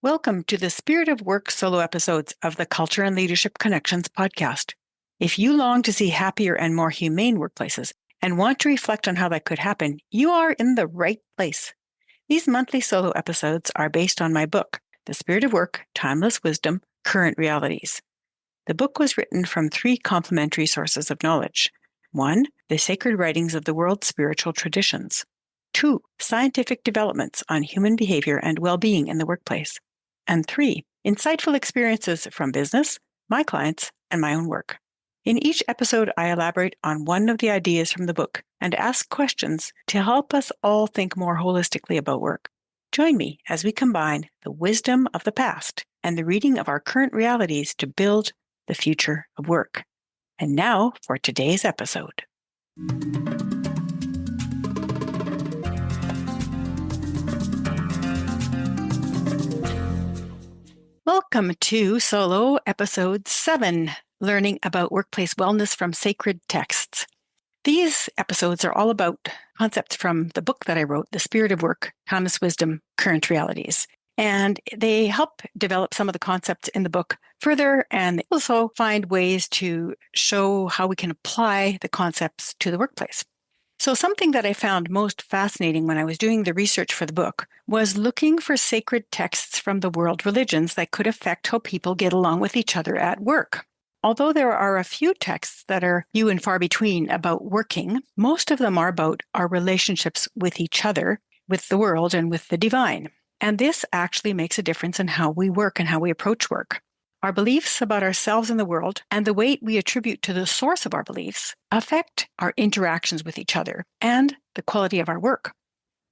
Welcome to the Spirit of Work solo episodes of the Culture and Leadership Connections podcast. If you long to see happier and more humane workplaces and want to reflect on how that could happen, you are in the right place. These monthly solo episodes are based on my book, The Spirit of Work, Timeless Wisdom, Current Realities. The book was written from three complementary sources of knowledge. 1, the sacred writings of the world's spiritual traditions. 2, scientific developments on human behavior and well-being in the workplace. And 3, insightful experiences from business, my clients, and my own work. In each episode, I elaborate on one of the ideas from the book and ask questions to help us all think more holistically about work. Join me as we combine the wisdom of the past and the reading of our current realities to build the future of work. And now for today's episode. Welcome to Solo Episode 7, Learning about Workplace Wellness from Sacred Texts. These episodes are all about concepts from the book that I wrote, The Spirit of Work, Timeless Wisdom, Current Realities. And they help develop some of the concepts in the book further, and they also find ways to show how we can apply the concepts to the workplace. So something that I found most fascinating when I was doing the research for the book was looking for sacred texts from the world religions that could affect how people get along with each other at work. Although there are a few texts that are few and far between about working, most of them are about our relationships with each other, with the world, and with the divine. And this actually makes a difference in how we work and how we approach work. Our beliefs about ourselves and the world and the weight we attribute to the source of our beliefs affect our interactions with each other and the quality of our work.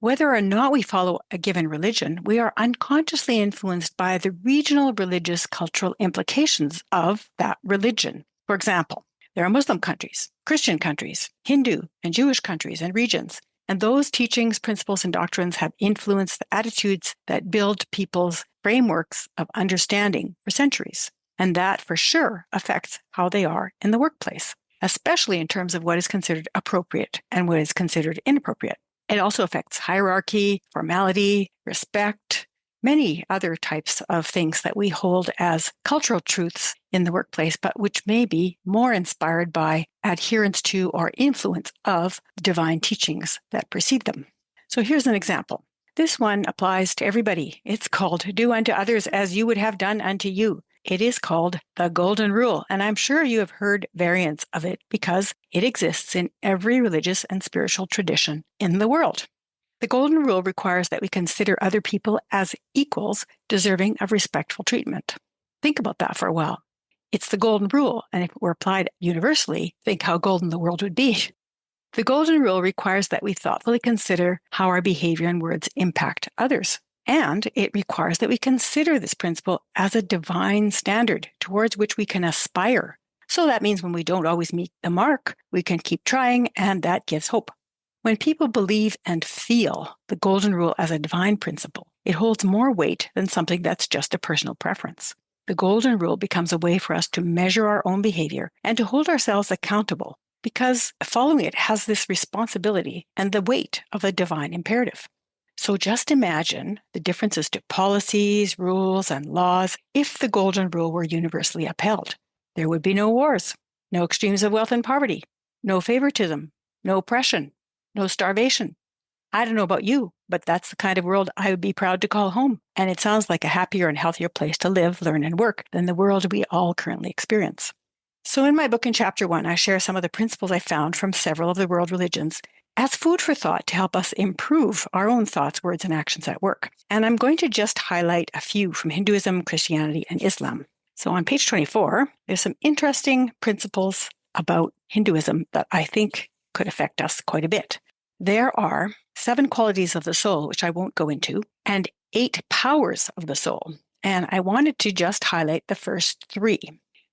Whether or not we follow a given religion, we are unconsciously influenced by the regional religious cultural implications of that religion. For example, there are Muslim countries, Christian countries, Hindu and Jewish countries and regions, and those teachings, principles, and doctrines have influenced the attitudes that build people's frameworks of understanding for centuries. And that for sure affects how they are in the workplace, especially in terms of what is considered appropriate and what is considered inappropriate. It also affects hierarchy, formality, respect, many other types of things that we hold as cultural truths in the workplace, but which may be more inspired by adherence to or influence of divine teachings that precede them. So here's an example. This one applies to everybody. It's called "Do unto others as you would have done unto you." It is called the Golden Rule, and I'm sure you have heard variants of it because it exists in every religious and spiritual tradition in the world. The Golden Rule requires that we consider other people as equals deserving of respectful treatment. Think about that for a while. It's the Golden Rule, and if it were applied universally, think how golden the world would be. The Golden Rule requires that we thoughtfully consider how our behavior and words impact others. And it requires that we consider this principle as a divine standard towards which we can aspire. So that means when we don't always meet the mark, we can keep trying, and that gives hope. When people believe and feel the Golden Rule as a divine principle, it holds more weight than something that's just a personal preference. The Golden Rule becomes a way for us to measure our own behavior and to hold ourselves accountable, because following it has this responsibility and the weight of a divine imperative. So just imagine the differences to policies, rules, and laws if the Golden Rule were universally upheld. There would be no wars, no extremes of wealth and poverty, no favoritism, no oppression, no starvation. I don't know about you, but that's the kind of world I would be proud to call home. And it sounds like a happier and healthier place to live, learn, and work than the world we all currently experience. So in my book in Chapter 1, I share some of the principles I found from several of the world religions as food for thought to help us improve our own thoughts, words, and actions at work. And I'm going to just highlight a few from Hinduism, Christianity, and Islam. So on page 24, there's some interesting principles about Hinduism that I think could affect us quite a bit. There are 7 qualities of the soul, which I won't go into, and 8 powers of the soul. And I wanted to just highlight the first 3.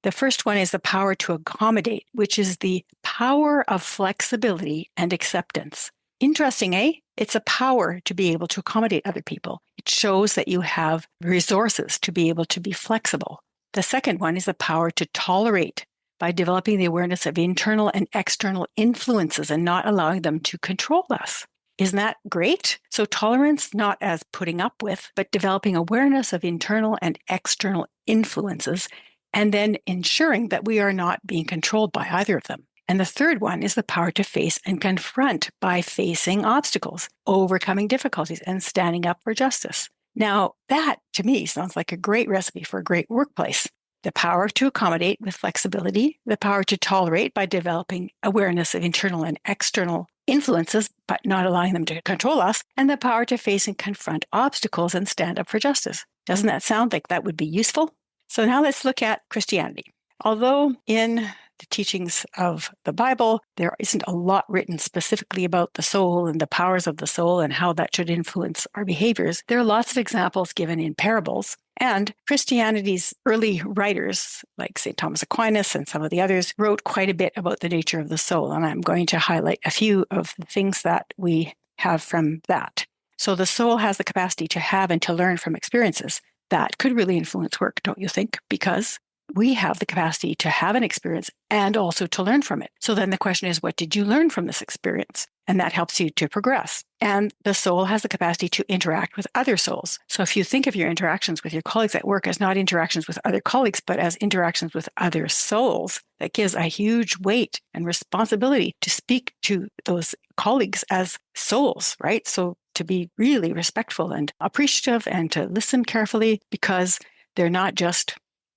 The first one is the power to accommodate, which is the power of flexibility and acceptance. Interesting, eh? It's a power to be able to accommodate other people. It shows that you have resources to be able to be flexible. The second one is the power to tolerate, by developing the awareness of internal and external influences and not allowing them to control us. Isn't that great? So tolerance, not as putting up with, but developing awareness of internal and external influences, and then ensuring that we are not being controlled by either of them. And the third one is the power to face and confront by facing obstacles, overcoming difficulties, and standing up for justice. Now, that to me sounds like a great recipe for a great workplace. The power to accommodate with flexibility, the power to tolerate by developing awareness of internal and external influences, but not allowing them to control us, and the power to face and confront obstacles and stand up for justice. Doesn't that sound like that would be useful? So now let's look at Christianity. Although in the teachings of the Bible, there isn't a lot written specifically about the soul and the powers of the soul and how that should influence our behaviors, there are lots of examples given in parables. And Christianity's early writers, like St. Thomas Aquinas and some of the others, wrote quite a bit about the nature of the soul. And I'm going to highlight a few of the things that we have from that. So the soul has the capacity to have and to learn from experiences. That could really influence work, don't you think? Because we have the capacity to have an experience and also to learn from it. So then the question is, what did you learn from this experience? And that helps you to progress. And the soul has the capacity to interact with other souls. So if you think of your interactions with your colleagues at work as not interactions with other colleagues, but as interactions with other souls, that gives a huge weight and responsibility to speak to those colleagues as souls, right? So to be really respectful and appreciative and to listen carefully, because they're not just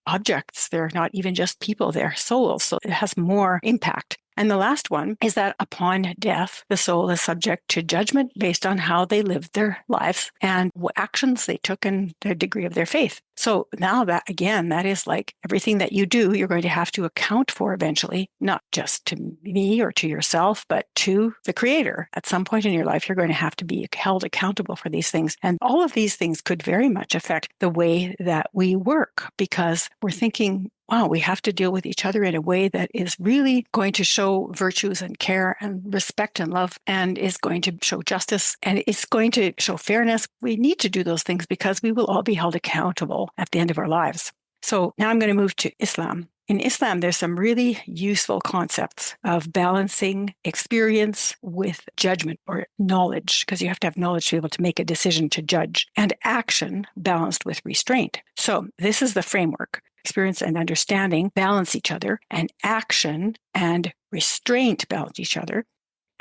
objects. They're not even just people, they're souls. So it has more impact. And the last one is that upon death, the soul is subject to judgment based on how they lived their lives and what actions they took and the degree of their faith. So now that, again, that is like everything that you do, you're going to have to account for eventually, not just to me or to yourself, but to the Creator. At some point in your life, you're going to have to be held accountable for these things. And all of these things could very much affect the way that we work, because we're thinking, wow, we have to deal with each other in a way that is really going to show virtues and care and respect and love, and is going to show justice, and it's going to show fairness. We need to do those things because we will all be held accountable at the end of our lives. So now I'm going to move to Islam. In Islam, there's some really useful concepts of balancing experience with judgment or knowledge, because you have to have knowledge to be able to make a decision to judge, and action balanced with restraint. So this is the framework. Experience and understanding balance each other, and action and restraint balance each other.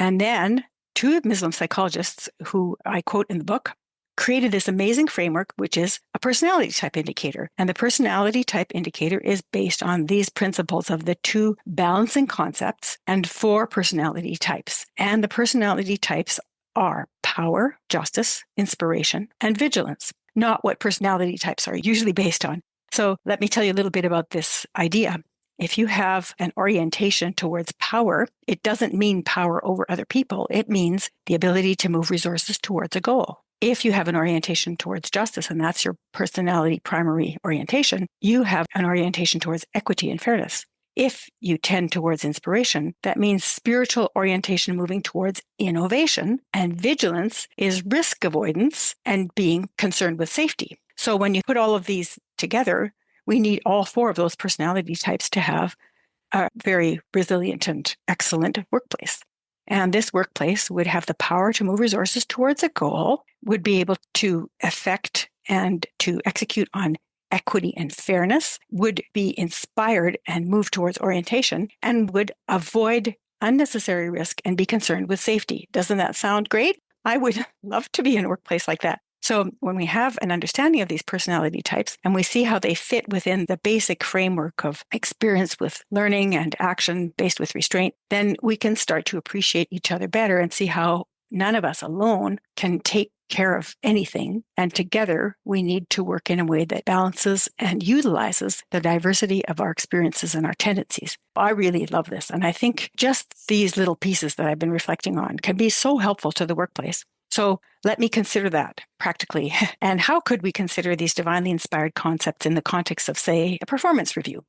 And then two Muslim psychologists who I quote in the book created this amazing framework, which is a personality type indicator. And the personality type indicator is based on these principles of the two balancing concepts and four personality types. And the personality types are power, justice, inspiration, and vigilance, not what personality types are usually based on. So let me tell you a little bit about this idea. If you have an orientation towards power, it doesn't mean power over other people. It means the ability to move resources towards a goal. If you have an orientation towards justice, and that's your personality primary orientation, you have an orientation towards equity and fairness. If you tend towards inspiration, that means spiritual orientation moving towards innovation, and vigilance is risk avoidance and being concerned with safety. So when you put all of these together, we need all four of those personality types to have a very resilient and excellent workplace. And this workplace would have the power to move resources towards a goal, would be able to affect and to execute on equity and fairness, would be inspired and move towards orientation, and would avoid unnecessary risk and be concerned with safety. Doesn't that sound great? I would love to be in a workplace like that. So when we have an understanding of these personality types and we see how they fit within the basic framework of experience with learning and action based with restraint, then we can start to appreciate each other better and see how none of us alone can take care of anything. And together we need to work in a way that balances and utilizes the diversity of our experiences and our tendencies. I really love this. And I think just these little pieces that I've been reflecting on can be so helpful to the workplace. So let me consider that practically. And how could we consider these divinely inspired concepts in the context of, say, a performance review?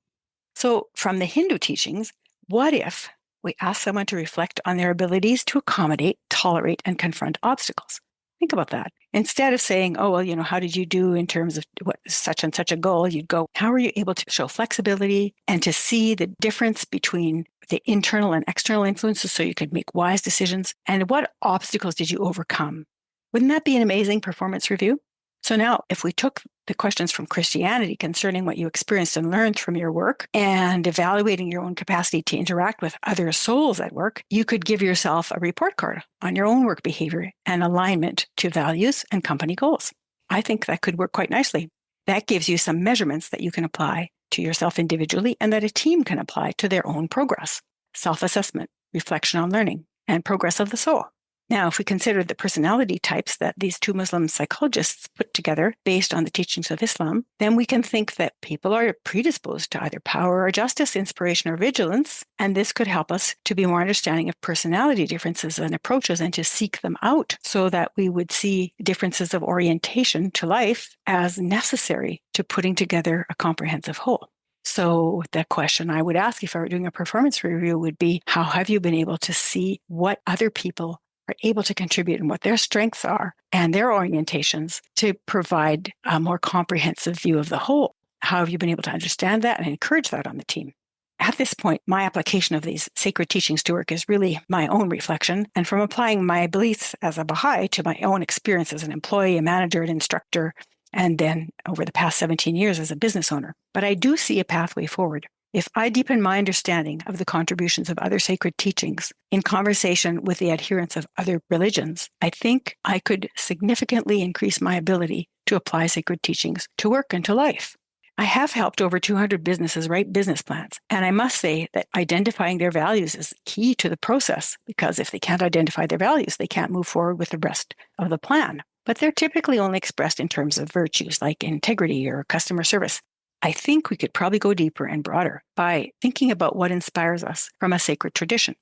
So from the Hindu teachings, what if we ask someone to reflect on their abilities to accommodate, tolerate, and confront obstacles? Think about that. Instead of saying, oh, well, how did you do in terms of what such and such a goal? You'd go, how are you able to show flexibility and to see the difference between the internal and external influences so you could make wise decisions? And what obstacles did you overcome? Wouldn't that be an amazing performance review? So now, if we took the questions from Christianity concerning what you experienced and learned from your work and evaluating your own capacity to interact with other souls at work, you could give yourself a report card on your own work behavior and alignment to values and company goals. I think that could work quite nicely. That gives you some measurements that you can apply to yourself individually and that a team can apply to their own progress, self-assessment, reflection on learning, and progress of the soul. Now, if we consider the personality types that these two Muslim psychologists put together based on the teachings of Islam, then we can think that people are predisposed to either power or justice, inspiration or vigilance, and this could help us to be more understanding of personality differences and approaches and to seek them out so that we would see differences of orientation to life as necessary to putting together a comprehensive whole. So the question I would ask if I were doing a performance review would be, how have you been able to see what other people are able to contribute and what their strengths are and their orientations to provide a more comprehensive view of the whole? How have you been able to understand that and encourage that on the team? At this point, my application of these sacred teachings to work is really my own reflection, and from applying my beliefs as a Baha'i to my own experience as an employee, a manager, an instructor, and then over the past 17 years as a business owner. But I do see a pathway forward. If I deepen my understanding of the contributions of other sacred teachings in conversation with the adherents of other religions, I think I could significantly increase my ability to apply sacred teachings to work and to life. I have helped over 200 businesses write business plans, and I must say that identifying their values is key to the process, because if they can't identify their values, they can't move forward with the rest of the plan. But they're typically only expressed in terms of virtues like integrity or customer service. I think we could probably go deeper and broader by thinking about what inspires us from a sacred tradition.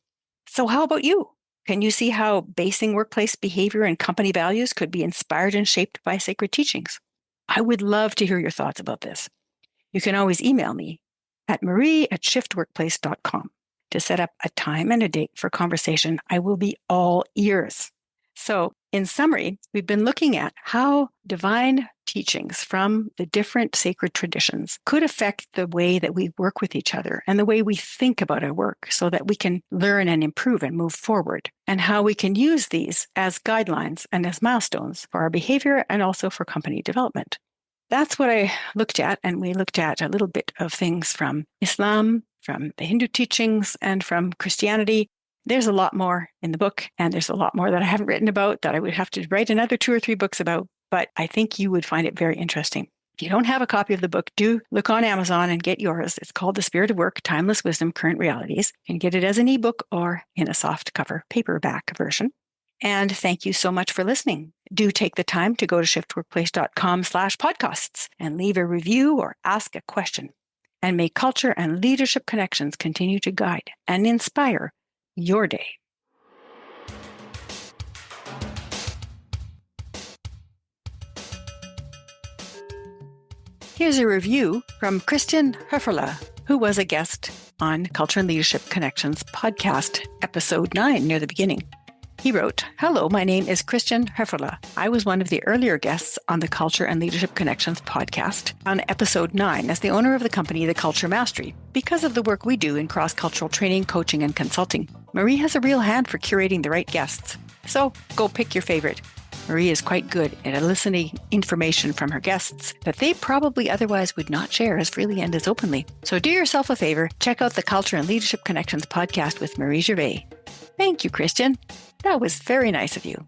So how about you? Can you see how basing workplace behavior and company values could be inspired and shaped by sacred teachings? I would love to hear your thoughts about this. You can always email me at marie@shiftworkplace.com to set up a time and a date for conversation. I will be all ears. So in summary, we've been looking at how divine teachings from the different sacred traditions could affect the way that we work with each other and the way we think about our work so that we can learn and improve and move forward, and how we can use these as guidelines and as milestones for our behavior and also for company development. That's what I looked at, and we looked at a little bit of things from Islam, from the Hindu teachings, and from Christianity. There's a lot more in the book, and there's a lot more that I haven't written about that I would have to write another 2 or 3 books about, but I think you would find it very interesting. If you don't have a copy of the book, do look on Amazon and get yours. It's called The Spirit of Work, Timeless Wisdom, Current Realities. You can get it as an ebook or in a soft cover paperback version. And thank you so much for listening. Do take the time to go to shiftworkplace.com/podcasts and leave a review or ask a question. And may culture and leadership connections continue to guide and inspire your day. Here's a review from Christian Höferle, who was a guest on Culture and Leadership Connections podcast, episode 9, near the beginning. He wrote, "Hello, my name is Christian Höferle. I was one of the earlier guests on the Culture and Leadership Connections podcast on episode 9 as the owner of the company, The Culture Mastery, because of the work we do in cross-cultural training, coaching, and consulting. Marie has a real hand for curating the right guests. So go pick your favorite. Marie is quite good at eliciting information from her guests that they probably otherwise would not share as freely and as openly. So do yourself a favor, check out the Culture and Leadership Connections podcast with Marie Gervais." Thank you, Christian. That was very nice of you.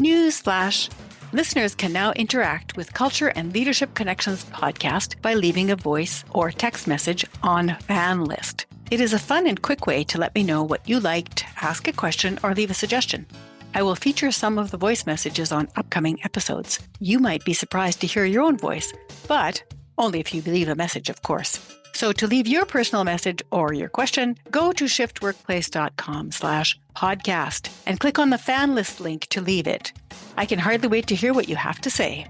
Newsflash. Listeners can now interact with Culture and Leadership Connections podcast by leaving a voice or text message on Fan List. It is a fun and quick way to let me know what you liked, ask a question, or leave a suggestion. I will feature some of the voice messages on upcoming episodes. You might be surprised to hear your own voice, but only if you leave a message, of course. So to leave your personal message or your question, go to shiftworkplace.com/podcast and click on the fan list link to leave it. I can hardly wait to hear what you have to say.